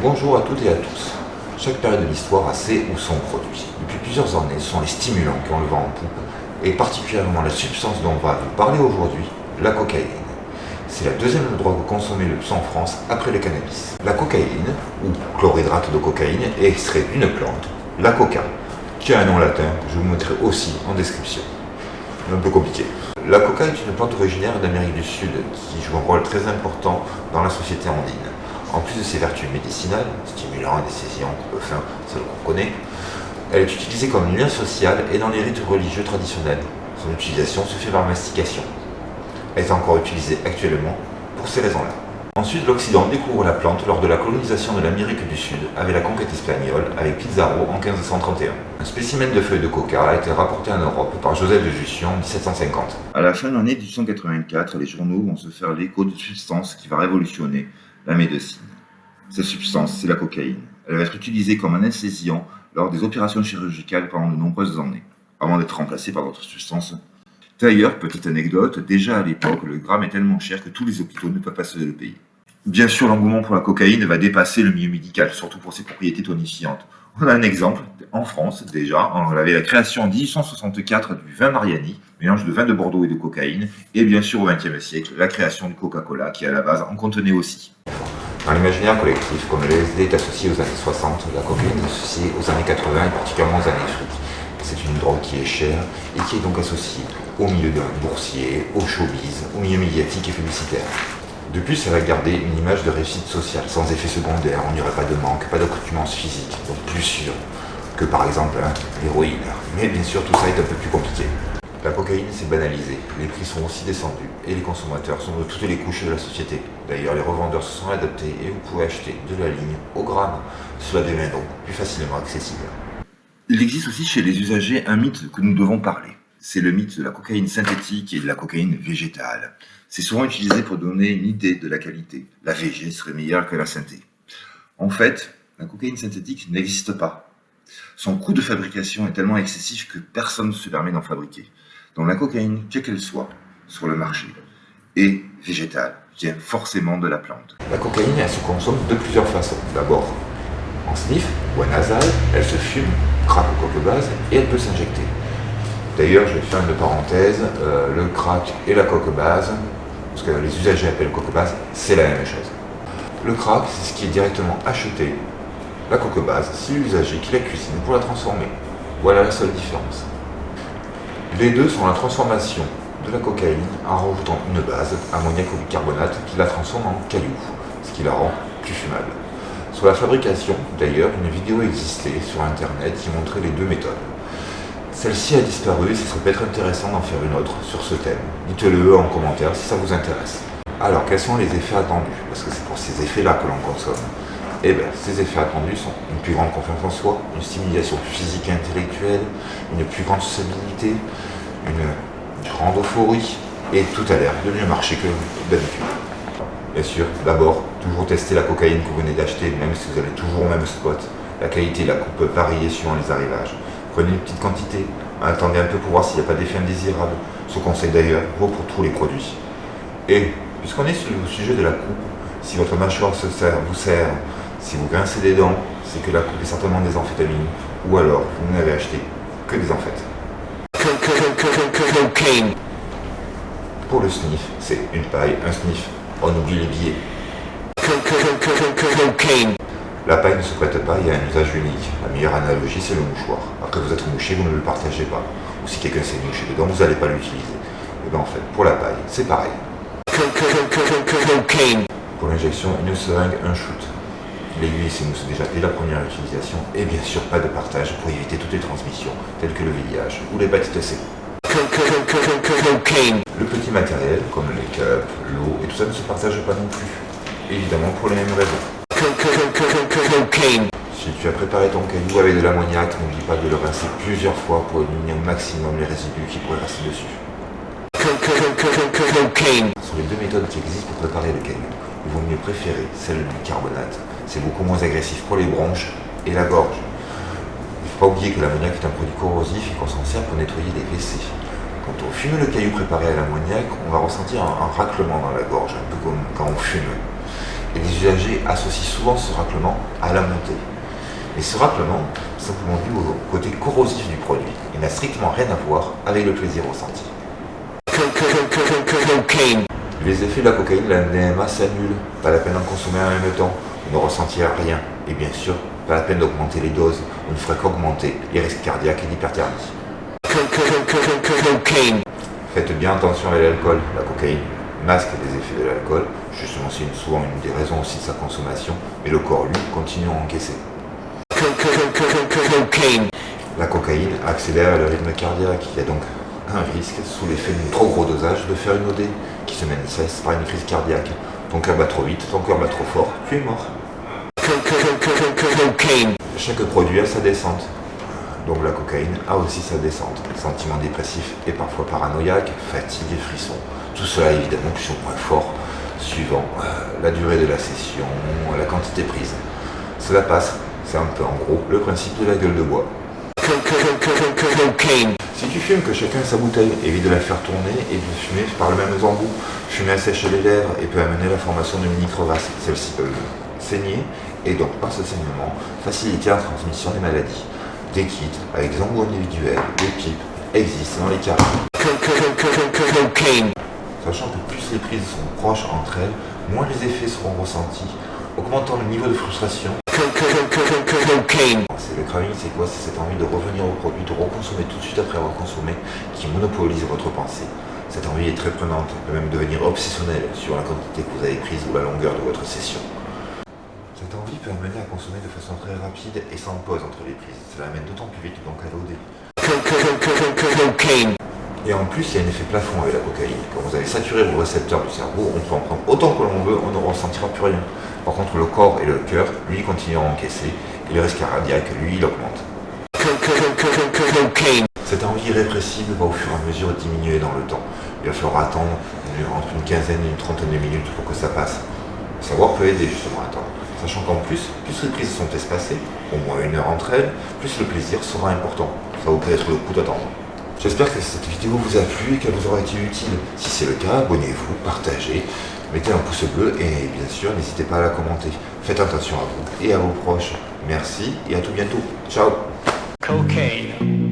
Bonjour à toutes et à tous. Chaque période de l'histoire a ses ou son produit. Depuis plusieurs années, ce sont les stimulants qui ont le vent en poupe, et particulièrement la substance dont on va vous parler aujourd'hui, la cocaïne. C'est la deuxième drogue consommée le plus en France après le cannabis. La cocaïne, ou chlorhydrate de cocaïne, est extrait d'une plante, la coca, qui a un nom latin que je vous mettrai aussi en description. Un peu compliqué. La coca est une plante originaire d'Amérique du Sud qui joue un rôle très important dans la société andine. En plus de ses vertus médicinales, stimulant, anesthésiant, coupe-faim, celle qu'on connaît, elle est utilisée comme lien social et dans les rites religieux traditionnels. Son utilisation se fait par mastication. Elle est encore utilisée actuellement pour ces raisons-là. Ensuite, l'Occident découvre la plante lors de la colonisation de l'Amérique du Sud avec la conquête espagnole avec Pizarro en 1531. Un spécimen de feuilles de coca a été rapporté en Europe par Joseph de Jussieu en 1750. À la fin de l'année 1884, les journaux vont se faire l'écho d'une substance qui va révolutionner la médecine. Cette substance, c'est la cocaïne. Elle va être utilisée comme anesthésiant lors des opérations chirurgicales pendant de nombreuses années, avant d'être remplacée par d'autres substances. D'ailleurs, petite anecdote, déjà à l'époque, le gramme est tellement cher que tous les hôpitaux ne peuvent pas se le payer. Bien sûr, l'engouement pour la cocaïne va dépasser le milieu médical, surtout pour ses propriétés tonifiantes. On a un exemple, en France déjà, on avait la création en 1864 du vin Mariani, mélange de vin de Bordeaux et de cocaïne, et bien sûr au XXe siècle, la création du Coca-Cola, qui à la base en contenait aussi. Dans l'imaginaire collectif, comme le LSD est associé aux années 60, la cocaïne est associée aux années 80 et particulièrement aux années fric. C'est une drogue qui est chère et qui est donc associée au milieu boursier, au showbiz, au milieu médiatique et publicitaire. De plus, elle va garder une image de réussite sociale, sans effet secondaire, on n'y aurait pas de manque, pas d'accoutumance physique, donc plus sûr que par exemple l'héroïne. Mais bien sûr, tout ça est un peu plus compliqué. La cocaïne s'est banalisée, les prix sont aussi descendus et les consommateurs sont de toutes les couches de la société. D'ailleurs, les revendeurs se sont adaptés et vous pouvez acheter de la ligne au gramme. Cela devient donc plus facilement accessible. Il existe aussi chez les usagers un mythe que nous devons parler. C'est le mythe de la cocaïne synthétique et de la cocaïne végétale. C'est souvent utilisé pour donner une idée de la qualité. La végé serait meilleure que la synthé. En fait, la cocaïne synthétique n'existe pas. Son coût de fabrication est tellement excessif que personne ne se permet d'en fabriquer. Donc la cocaïne, quelle qu'elle soit, sur le marché, est végétale, vient forcément de la plante. La cocaïne, elle se consomme de plusieurs façons. D'abord, en sniff ou en nasal, elle se fume, crack ou coque base, et elle peut s'injecter. D'ailleurs, je vais faire une parenthèse, le crack et la coque base, parce que les usagers appellent coque base, c'est la même chose. Le crack, c'est ce qui est directement acheté. La coque base, c'est l'usager qui la cuisine pour la transformer. Voilà la seule différence. Les deux sont la transformation de la cocaïne en rajoutant une base, ammoniac ou bicarbonate, qui la transforme en caillou, ce qui la rend plus fumable. Sur la fabrication, d'ailleurs, une vidéo existait sur internet qui montrait les deux méthodes. Celle-ci a disparu et ce serait peut-être intéressant d'en faire une autre sur ce thème. Dites-le en commentaire si ça vous intéresse. Alors, quels sont les effets attendus? Parce que c'est pour ces effets-là que l'on consomme. Eh bien, ces effets attendus sont une plus grande confiance en soi, une stimulation physique et intellectuelle, une plus grande sociabilité, une grande euphorie, et tout a l'air de mieux marcher que d'habitude. Bien sûr, d'abord, toujours tester la cocaïne que vous venez d'acheter, même si vous allez toujours au même spot. La qualité et la coupe peuvent varier suivant les arrivages. Prenez une petite quantité, attendez un peu pour voir s'il n'y a pas d'effet indésirable. Ce conseil d'ailleurs vaut pour tous les produits. Et, puisqu'on est sur le sujet de la coupe, si votre mâchoire vous serre, si vous grincez des dents, c'est que la coupe est certainement des amphétamines, ou alors vous n'avez acheté que des amphètes. Pour le sniff, c'est une paille, un sniff, on oublie les billets. La paille ne se prête pas, il y a un usage unique. La meilleure analogie, c'est le mouchoir. Après vous êtes mouché, vous ne le partagez pas. Ou si quelqu'un s'est mouché dedans, vous n'allez pas l'utiliser. Et bien en fait, pour la paille, c'est pareil. Pour l'injection, une seringue, un shoot. L'aiguille s'émousse déjà dès la première utilisation. Et bien sûr, pas de partage pour éviter toutes les transmissions, telles que le VIH ou l'hépatite C. Le petit matériel, comme les cups, l'eau et tout ça, ne se partage pas non plus. Évidemment pour les mêmes raisons. Si tu as préparé ton caillou avec de l'ammoniac, n'oublie pas de le rincer plusieurs fois pour éliminer au maximum les résidus qui pourraient rester dessus. Ce sont les deux méthodes qui existent pour préparer le caillou. Il vaut mieux préférer celle du carbonate. C'est beaucoup moins agressif pour les bronches et la gorge. Il ne faut pas oublier que l'ammoniac est un produit corrosif et qu'on s'en sert pour nettoyer les WC. Quand on fume le caillou préparé à l'ammoniac, on va ressentir un raclement dans la gorge, un peu comme quand on fume. Et les usagers associent souvent ce raclement à la montée. Et ce raclement est simplement dû au côté corrosif du produit. Il n'a strictement rien à voir avec le plaisir ressenti. Les effets de la cocaïne, la NMA s'annulent. Pas la peine d'en consommer en même temps. Vous ne ressentirez rien. Et bien sûr, pas la peine d'augmenter les doses. On ne ferait qu'augmenter les risques cardiaques et l'hyperthermie. Faites bien attention à l'alcool. La cocaïne masque les effets de l'alcool. Justement, c'est souvent une des raisons aussi de sa consommation. Mais le corps, lui, continue à encaisser. La cocaïne accélère le rythme cardiaque. Il y a donc un risque, sous l'effet d'un trop gros dosage, de faire une OD qui se manifeste par une crise cardiaque. Ton cœur bat trop vite, ton cœur bat trop fort, tu es mort. Chaque produit a sa descente. Donc la cocaïne a aussi sa descente. Sentiments dépressifs et parfois paranoïaques, fatigue et frissons. Tout cela évidemment sur le point fort, suivant la durée de la session, la quantité prise. Cela passe, c'est un peu en gros le principe de la gueule de bois. Si tu fumes, que chacun sa bouteille, évite de la faire tourner et de fumer par le même embout. Fumer assèche les lèvres et peut amener la formation de mini-crevasses. Celles-ci peuvent saigner et donc par ce saignement faciliter la transmission des maladies. Des kits avec des embouts individuels, des pipes existent dans les cartes. Sachant que plus les prises sont proches entre elles, moins les effets seront ressentis, augmentant le niveau de frustration. C'est le craving, c'est quoi? C'est cette envie de revenir au produit, de reconsommer tout de suite après avoir consommé, qui monopolise votre pensée. Cette envie est très prenante, elle peut même devenir obsessionnelle sur la quantité que vous avez prise ou la longueur de votre session. Cette envie peut amener à consommer de façon très rapide et sans pause entre les prises. Cela amène d'autant plus vite donc à l'OD. Et en plus, il y a un effet plafond avec la cocaïne. Quand vous avez saturé vos récepteurs du cerveau, on peut en prendre autant que l'on veut, on ne ressentira plus rien. Par contre, le corps et le cœur, lui, continuent à encaisser, et le risque cardiaque, lui, il augmente. Cette envie irrépressible va au fur et à mesure diminuer dans le temps. Il va falloir attendre entre une quinzaine et une trentaine de minutes pour que ça passe. Le savoir peut aider justement à attendre. Sachant qu'en plus les prises sont espacées, au moins 1 heure entre elles, plus le plaisir sera important. Ça vaut peut-être le coup d'attendre. J'espère que cette vidéo vous a plu et qu'elle vous aura été utile. Si c'est le cas, abonnez-vous, partagez, mettez un pouce bleu et bien sûr, n'hésitez pas à la commenter. Faites attention à vous et à vos proches. Merci et à tout bientôt. Ciao. Cocaine.